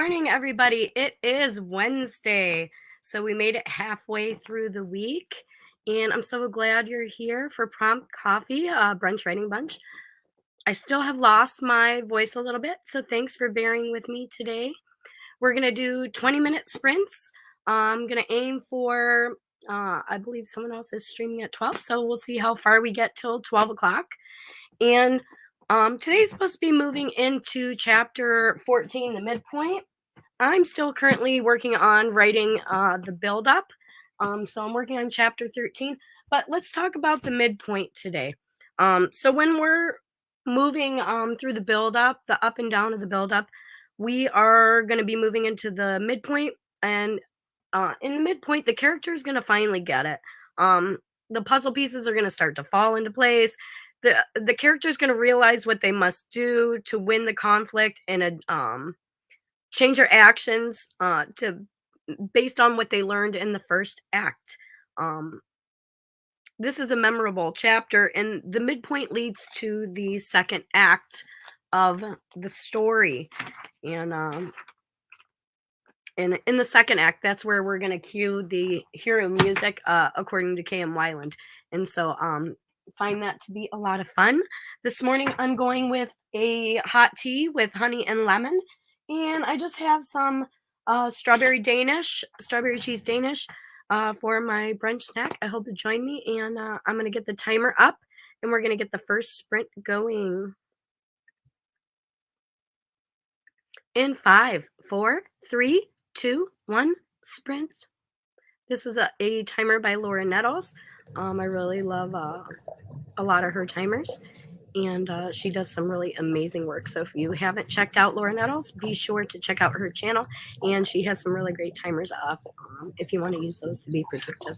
morning, everybody. It is Wednesday, so we made it halfway through the week, and I'm so glad you're here for Prompt Coffee, Brunch Writing Bunch. I still have lost my voice a little bit, so thanks for bearing with me today. We're gonna do 20-minute sprints. I'm gonna aim for, I believe someone else is streaming at 12, so we'll see how far we get till 12 o'clock. And today's supposed to be moving into chapter 14, the midpoint. I'm still currently working on writing the build up. So I'm working on chapter 13. But let's talk about the midpoint today. So when we're moving through the build up, the up and down of the build up, we are going to be moving into the midpoint. And in the midpoint, the character is going to finally get it. The puzzle pieces are going to start to fall into place. The character is going to realize what they must do to win the conflict and change their actions to based on what they learned in the first act. Um, this is a memorable chapter, and the midpoint leads to the second act of the story. And in the second act, that's where we're gonna cue the hero music, according to K.M. Weiland. And so find that to be a lot of fun. This morning I'm going with a hot tea with honey and lemon, and I just have some strawberry cheese Danish for my brunch snack. I hope you join me, and I'm gonna get the timer up, and we're gonna get the first sprint going. In 5, 4, 3, 2, 1, sprint. This is a timer by Laura Nettles. I really love a lot of her timers, and she does some really amazing work. So if you haven't checked out Laura Nettles, be sure to check out her channel, and she has some really great timers up if you want to use those to be predictive.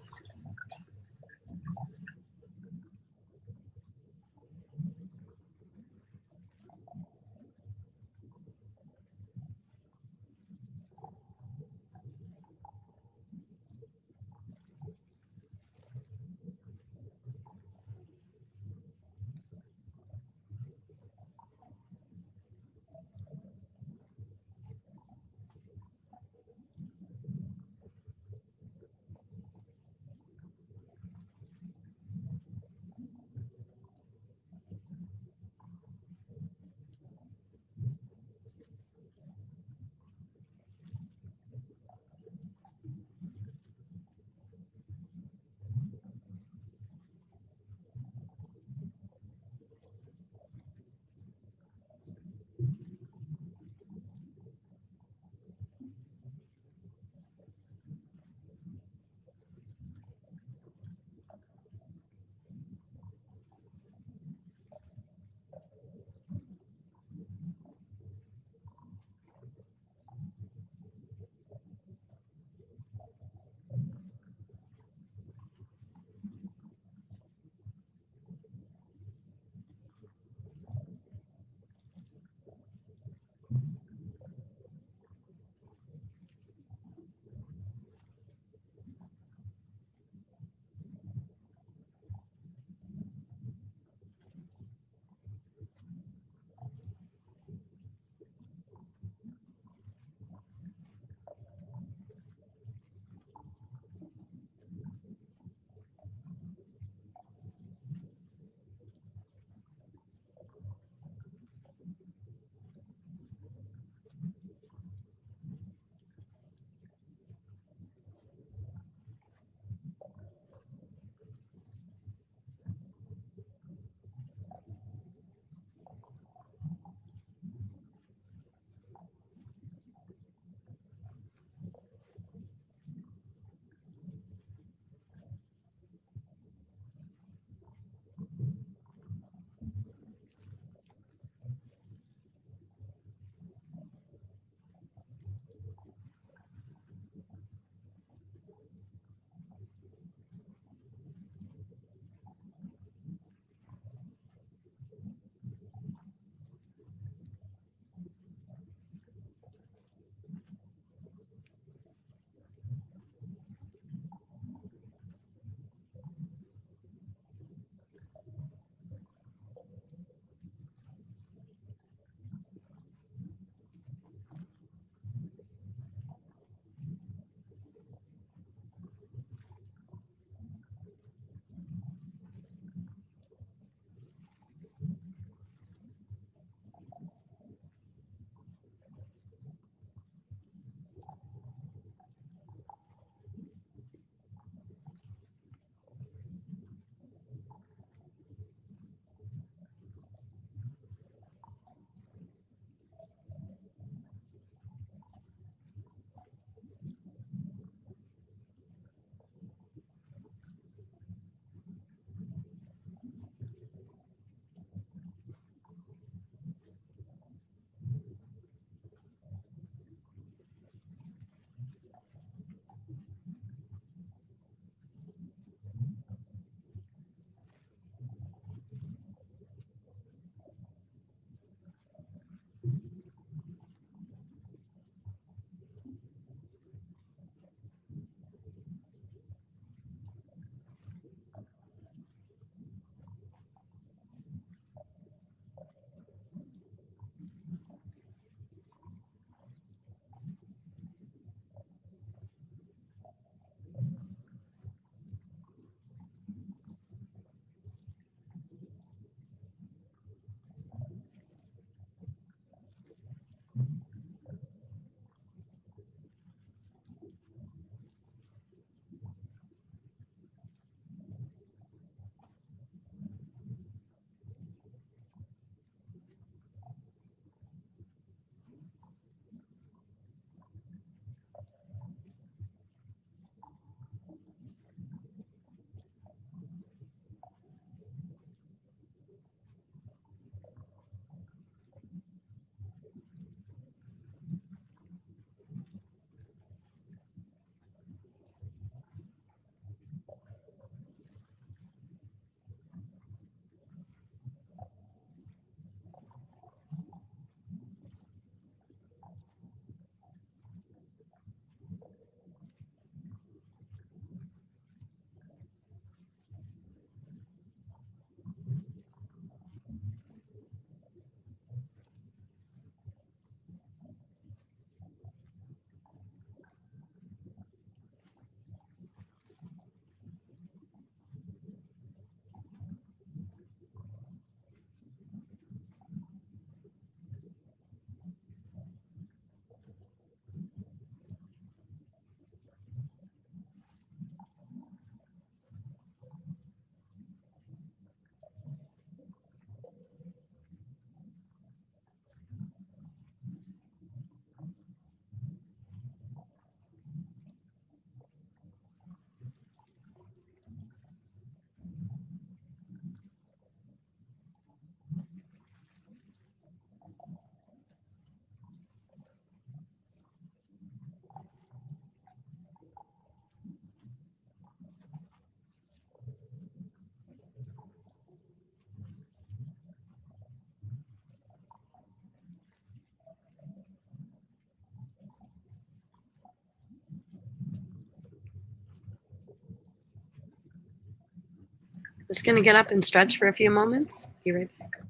Just gonna get up and stretch for a few moments. Be right back.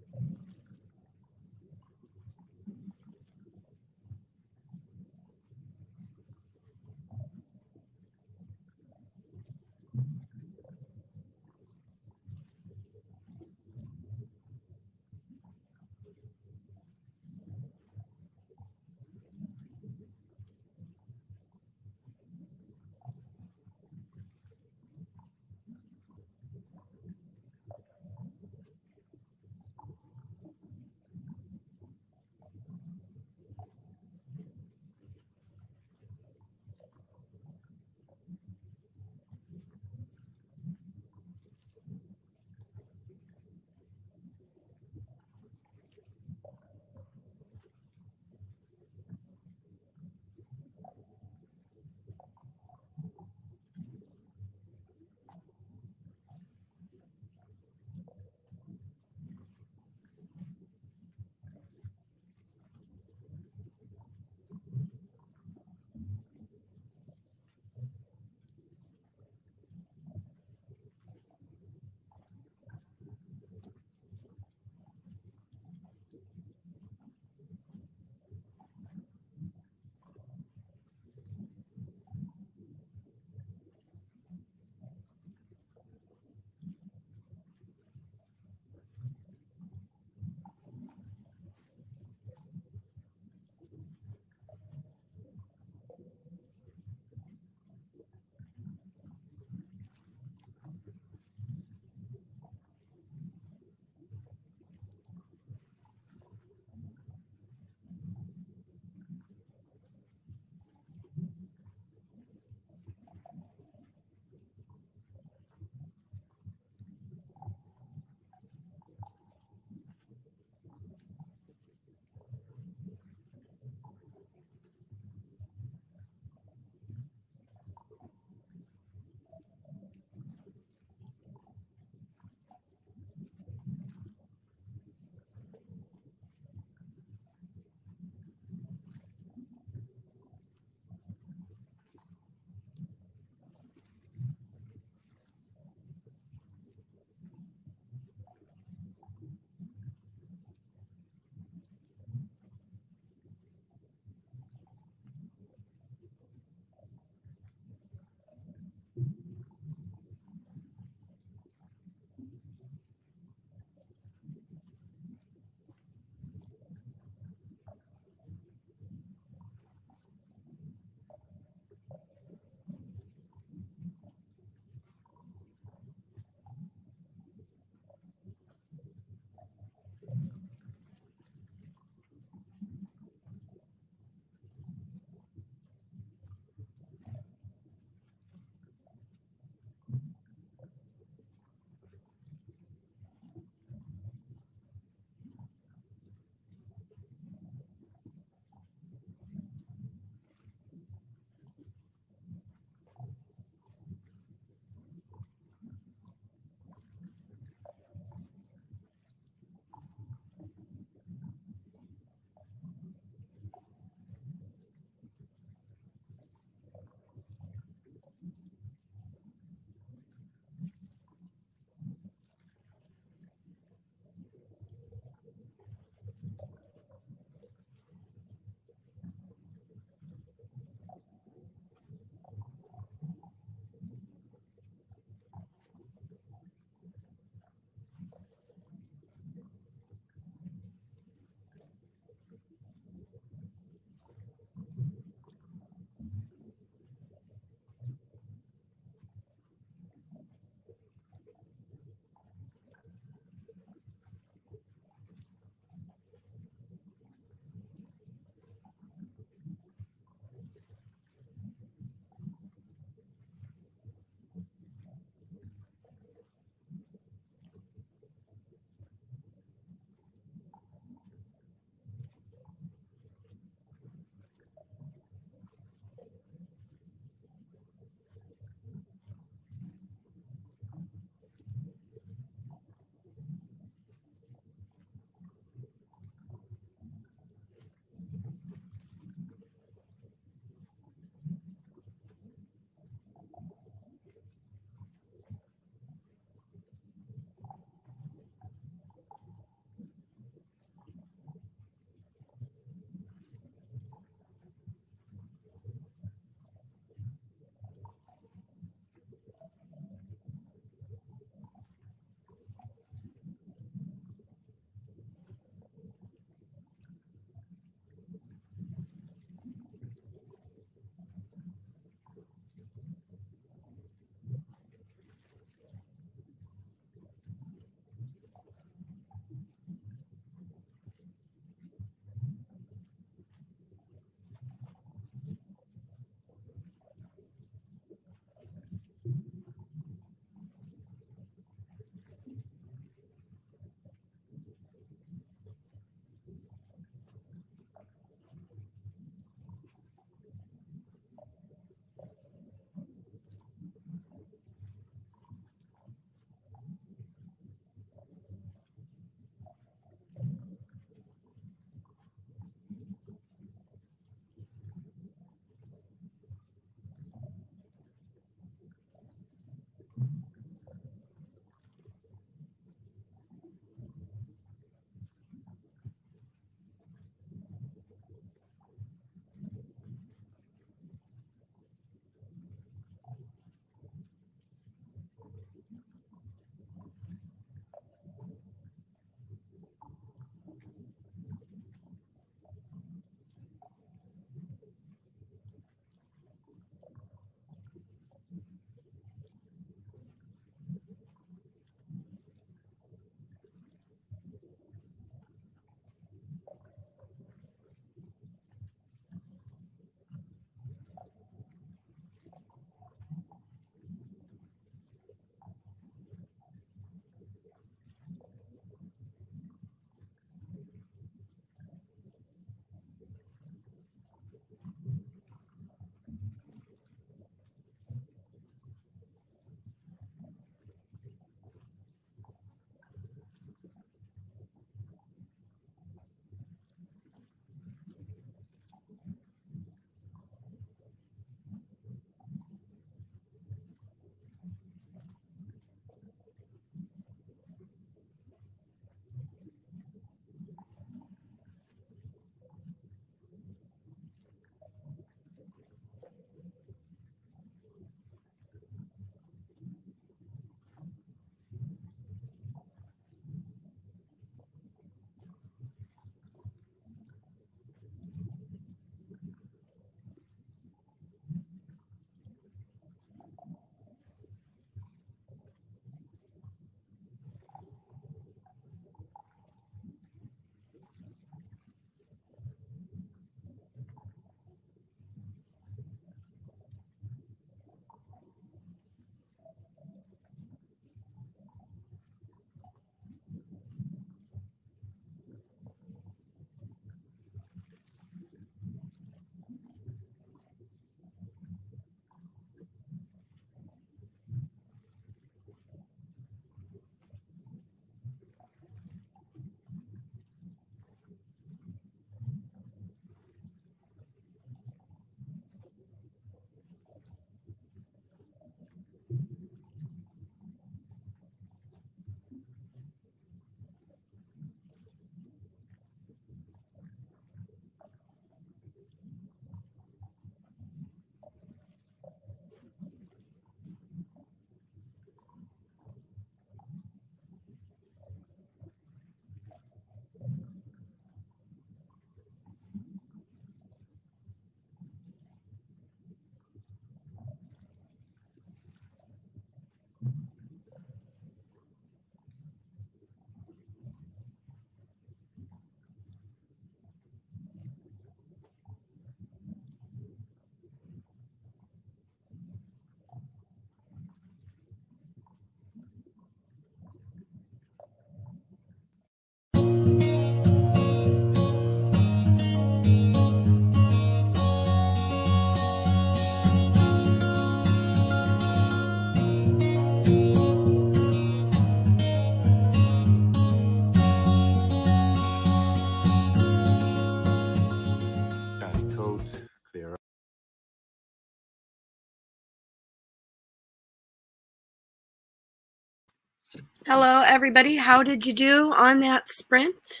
Hello, everybody. How did you do on that sprint?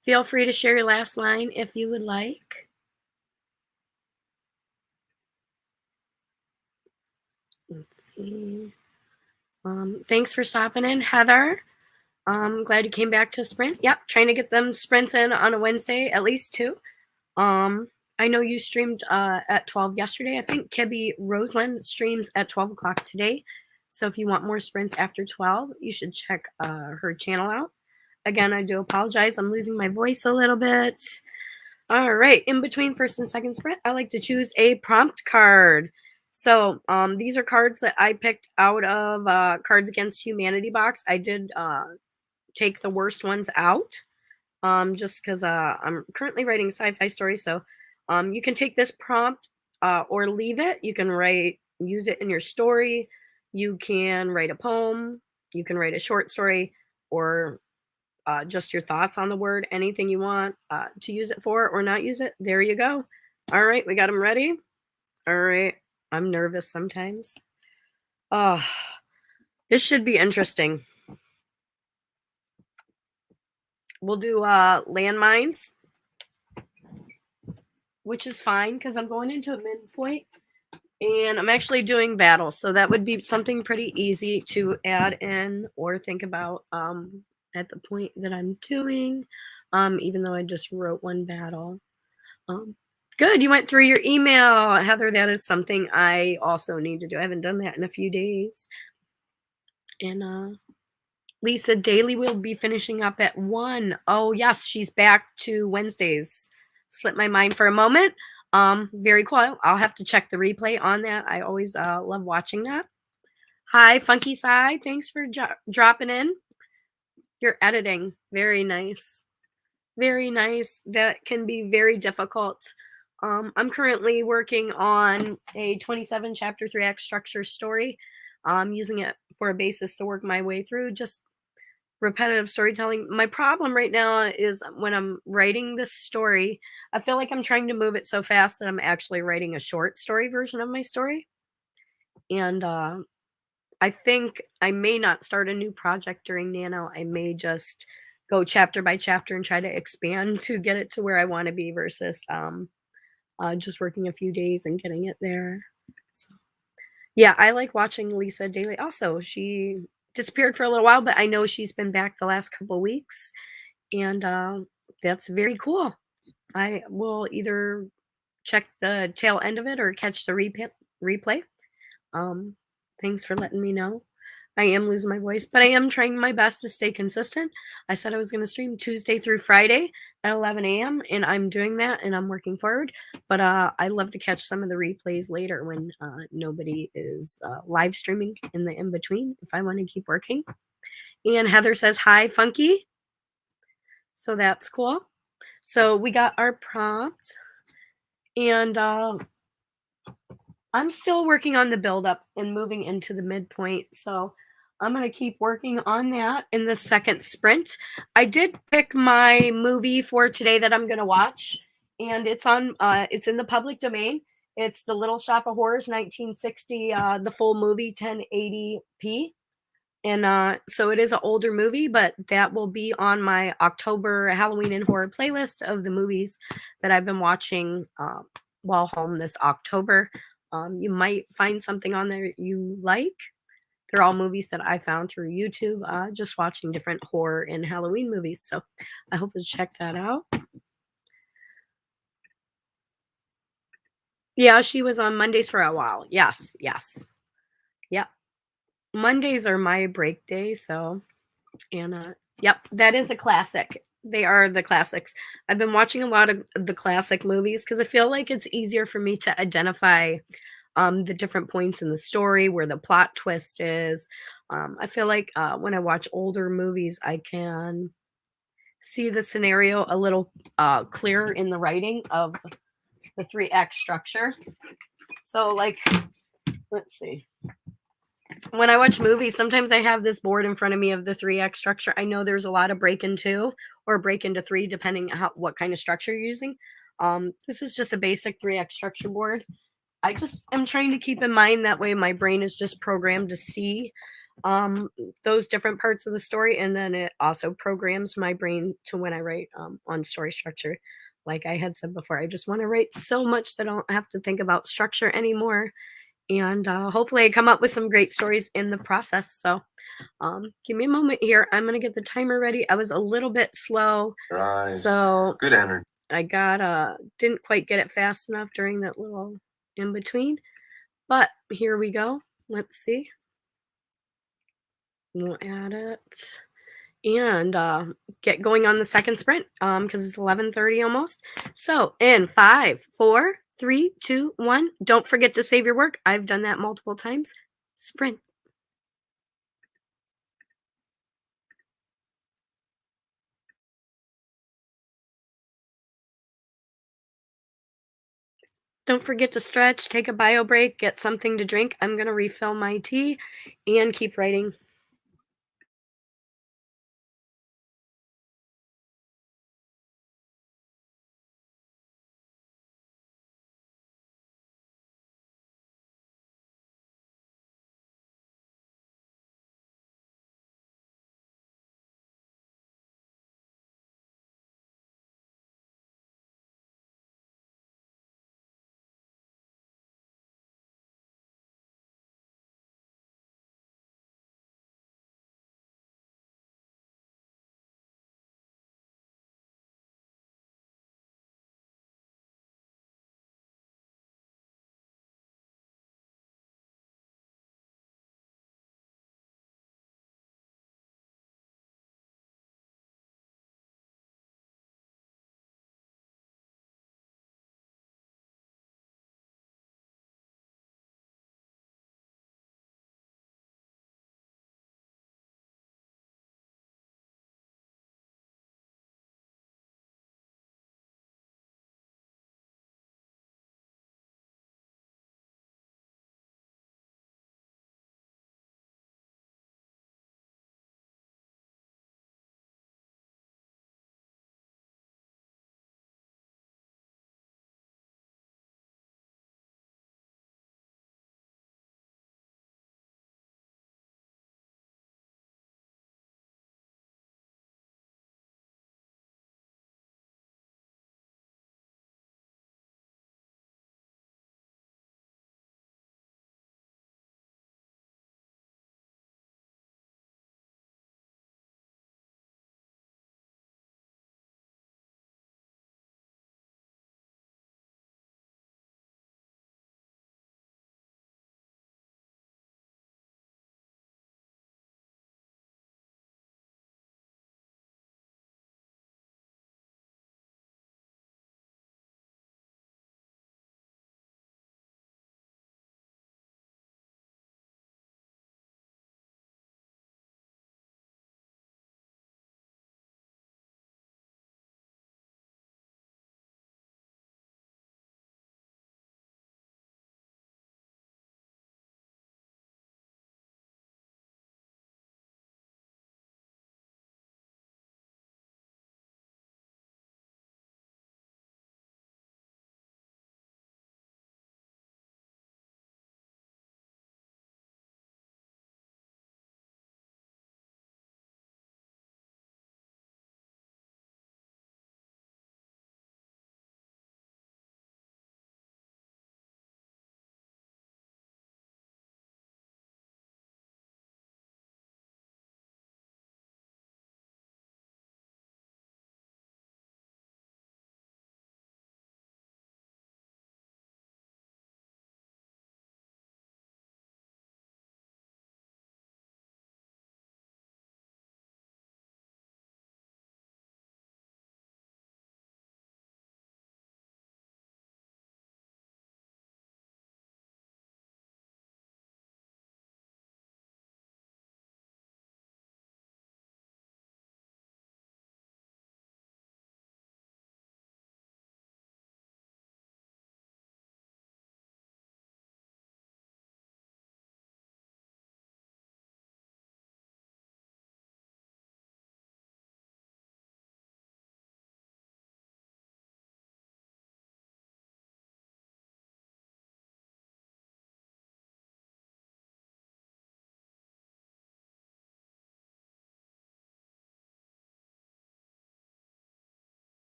Feel free to share your last line if you would like. Let's see. Thanks for stopping in, Heather. Glad you came back to sprint. Yep, trying to get them sprints in on a Wednesday, at least two. I know you streamed at 12 yesterday. I think Kibby Roseland streams at 12 o'clock today. So if you want more sprints after 12, you should check her channel out. Again, I do apologize. I'm losing my voice a little bit. All right. In between first and second sprint, I like to choose a prompt card. So these are cards that I picked out of Cards Against Humanity box. I did take the worst ones out just because I'm currently writing sci-fi stories. So you can take this prompt or leave it. You can use it in your story. You can write a poem. You can write a short story or just your thoughts on the word, anything you want to use it for or not use it. There you go. All right, we got them ready. All right, I'm nervous sometimes. Oh, this should be interesting. We'll do landmines, which is fine because I'm going into a midpoint and I'm actually doing battles. So that would be something pretty easy to add in or think about at the point that I'm doing, even though I just wrote one battle. Good, you went through your email, Heather. That is something I also need to do. I haven't done that in a few days. And Lisa Daly will be finishing up at 1. Oh, yes, she's back to Wednesdays. Slipped my mind for a moment. Very cool. I'll have to check the replay on that. I always love watching that. Hi, Funky Side. Thanks for dropping in. Your editing, very nice. Very nice. That can be very difficult. I'm currently working on a 27 chapter 3 act structure story. I'm using it for a basis to work my way through just repetitive storytelling. My problem right now is when I'm writing this story, I feel like I'm trying to move it so fast that I'm actually writing a short story version of my story. And I think I may not start a new project during Nano. I may just go chapter by chapter and try to expand to get it to where I want to be versus just working a few days and getting it there. So, yeah, I like watching Lisa Daly. Also, she disappeared for a little while, but I know she's been back the last couple weeks, and that's very cool. I will either check the tail end of it or catch the replay. Um, Thanks for letting me know. I am losing my voice, but I am trying my best to stay consistent. I said I was going to stream Tuesday through Friday at 11 a.m., and I'm doing that, and I'm working forward. But I love to catch some of the replays later when nobody is live streaming in the in between if I want to keep working. And Heather says, hi, Funky. So that's cool. So we got our prompt, and I'm still working on the buildup and moving into the midpoint. So I'm going to keep working on that in the second sprint. I did pick my movie for today that I'm going to watch, and it's in the public domain. It's The Little Shop of Horrors 1960, the full movie 1080p. And so it is an older movie, but that will be on my October Halloween and horror playlist of the movies that I've been watching while home this October. You might find something on there you like. They're all movies that I found through YouTube, just watching different horror and Halloween movies. So I hope you'll check that out. Yeah, she was on Mondays for a while. Yes, yes. Yep. Mondays are my break day, so and yep, that is a classic. They are the classics. I've been watching a lot of the classic movies because I feel like it's easier for me to identify the different points in the story where the plot twist is. I feel like when I watch older movies, I can see the scenario a little clearer in the writing of the 3 act structure. So, like, let's see. When I watch movies, sometimes I have this board in front of me of the 3 act structure. I know there's a lot of break in 2 or break into 3, depending on what kind of structure you're using. This is just a basic 3 act structure board. I just am trying to keep in mind that way my brain is just programmed to see um, those different parts of the story, and then it also programs my brain to when I write on story structure. Like I had said before, I just want to write so much that I don't have to think about structure anymore, and hopefully, I come up with some great stories in the process. So, give me a moment here. I'm gonna get the timer ready. I was a little bit slow, Rise. so Good energy. I got didn't quite get it fast enough during that little in between. But here we go. Let's see. We'll add it and get going on the second sprint because it's 11:30 almost. So in 5, 4, 3, 2, 1. Don't forget to save your work. I've done that multiple times. Sprint. Don't forget to stretch, take a bio break, get something to drink. I'm going to refill my tea and keep writing.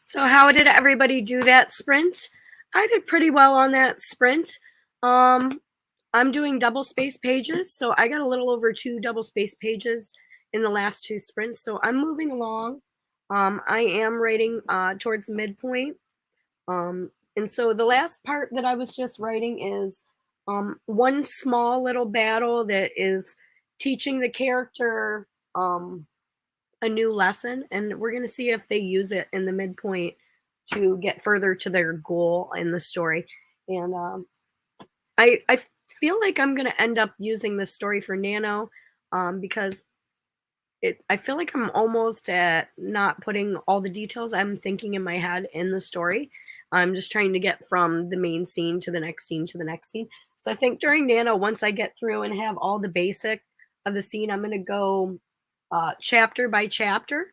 So how did everybody do that sprint? I did pretty well on that sprint. Um, I'm doing double space pages, so I got a little over 2 double space pages in the last 2 sprints, so I'm moving along. I am writing, towards midpoint. And so the last part that I was just writing is, one small little battle that is teaching the character, a new lesson, and we're gonna see if they use it in the midpoint to get further to their goal in the story. And I feel like I'm gonna end up using this story for Nano, because I feel like I'm almost at not putting all the details I'm thinking in my head in the story. I'm just trying to get from the main scene to the next scene to the next scene. So I think during Nano, once I get through and have all the basic of the scene, I'm gonna go chapter by chapter,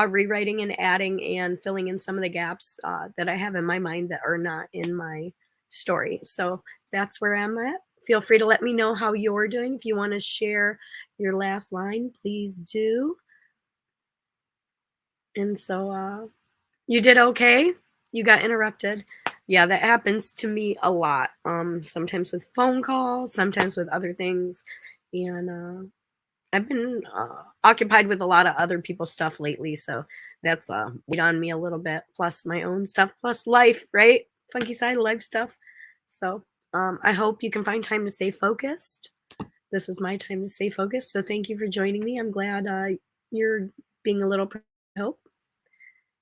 rewriting and adding and filling in some of the gaps that I have in my mind that are not in my story. So that's where I'm at. Feel free to let me know how you're doing. If you want to share your last line, please do. And so you did okay? You got interrupted. Yeah, that happens to me a lot. Sometimes with phone calls, sometimes with other things. And I've been occupied with a lot of other people's stuff lately, so that's weighed on me a little bit. Plus my own stuff, plus life, right? Funky side life stuff. So I hope you can find time to stay focused. This is my time to stay focused. So thank you for joining me. I'm glad you're being a little help.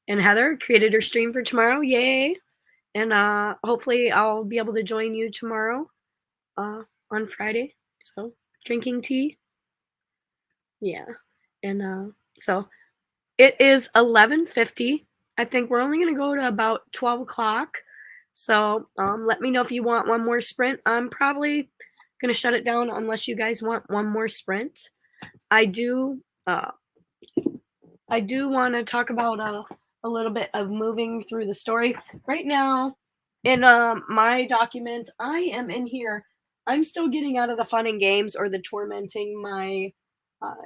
And Heather created her stream for tomorrow. Yay! And hopefully I'll be able to join you tomorrow uh, on Friday. So drinking tea. Yeah. And so it is 11:50. I think we're only gonna go to about 12 o'clock. So let me know if you want one more sprint. I'm probably gonna shut it down unless you guys want one more sprint. I do uh, I do want to talk about a little bit of moving through the story. Right now, in my document, I am in here. I'm still getting out of the fun and games or the tormenting my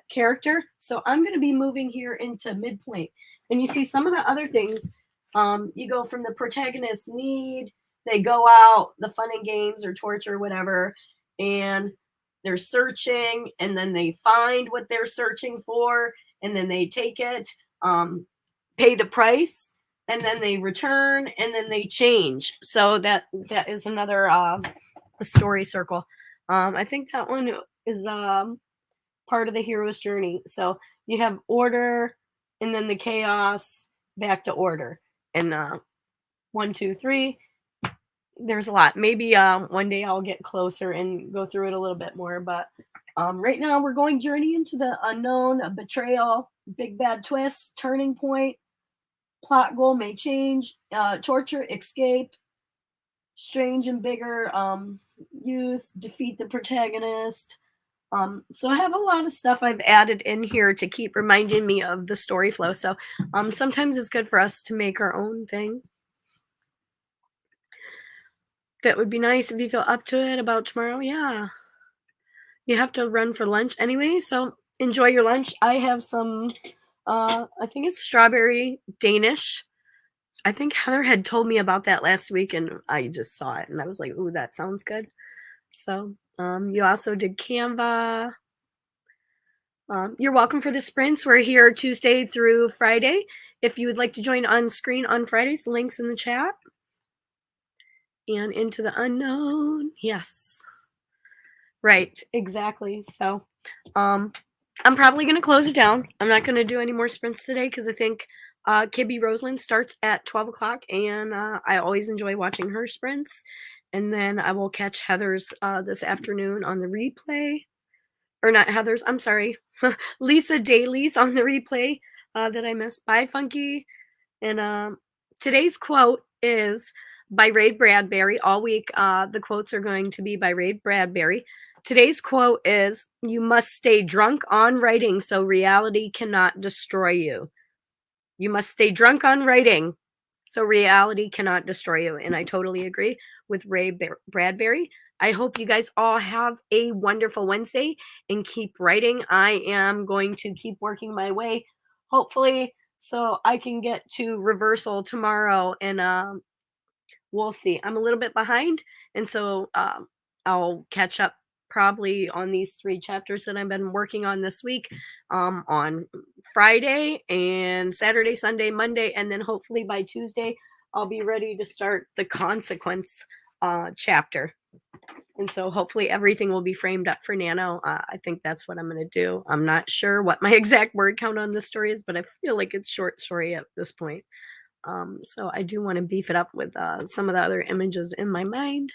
character. So I'm going to be moving here into midpoint. And you see some of the other things. You go from the protagonist need, they go out, the fun and games or torture, whatever, and they're searching, and then they find what they're searching for, and then they take it, pay the price, and then they return, and then they change. So that is another a story circle. I think that one is part of the hero's journey. So you have order, and then the chaos, back to order, and 1, 2, 3. There's a lot. Maybe one day I'll get closer and go through it a little bit more. But right now we're going journey into the unknown, a betrayal, big bad twist, turning point, plot goal may change, torture, escape, strange and bigger use, defeat the protagonist. So I have a lot of stuff I've added in here to keep reminding me of the story flow. So sometimes it's good for us to make our own thing. That would be nice if you feel up to it about tomorrow. Yeah. You have to run for lunch anyway, so enjoy your lunch. I have some I think it's strawberry Danish. I think Heather had told me about that last week and I just saw it and I was like, "Ooh, that sounds good." So, you also did Canva. You're welcome for the sprints. We're here Tuesday through Friday. If you would like to join on screen on Fridays, links in the chat. And into the unknown. Yes. Right, exactly. So, I'm probably gonna close it down. I'm not gonna do any more sprints today because I think Kibby Roseland starts at 12 o'clock, and I always enjoy watching her sprints. And then I will catch Heather's this afternoon on the replay, or not Heather's. I'm sorry, Lisa Daly's on the replay that I missed. Bye, Funky. And today's quote is by Ray Bradbury. All week, the quotes are going to be by Ray Bradbury. Today's quote is, "You must stay drunk on writing so reality cannot destroy you." You must stay drunk on writing so reality cannot destroy you. And I totally agree with Bradbury. I hope you guys all have a wonderful Wednesday and keep writing. I am going to keep working my way. Hopefully, so I can get to reversal tomorrow, and we'll see. I'm a little bit behind, and so I'll catch up probably on these 3 chapters that I've been working on this week, on Friday and Saturday, Sunday, Monday, and then hopefully by Tuesday I'll be ready to start the consequence chapter. And so hopefully everything will be framed up for Nano. I think that's what I'm going to do. I'm not sure what my exact word count on this story is, but I feel like it's short story at this point. So I do want to beef it up with some of the other images in my mind.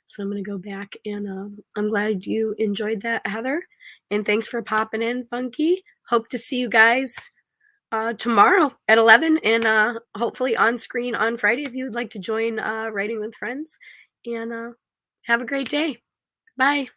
So I'm going to go back, and I'm glad you enjoyed that, Heather. And thanks for popping in, Funky. Hope to see you guys tomorrow at 11, and hopefully on screen on Friday if you would like to join Writing with Friends. And have a great day. Bye.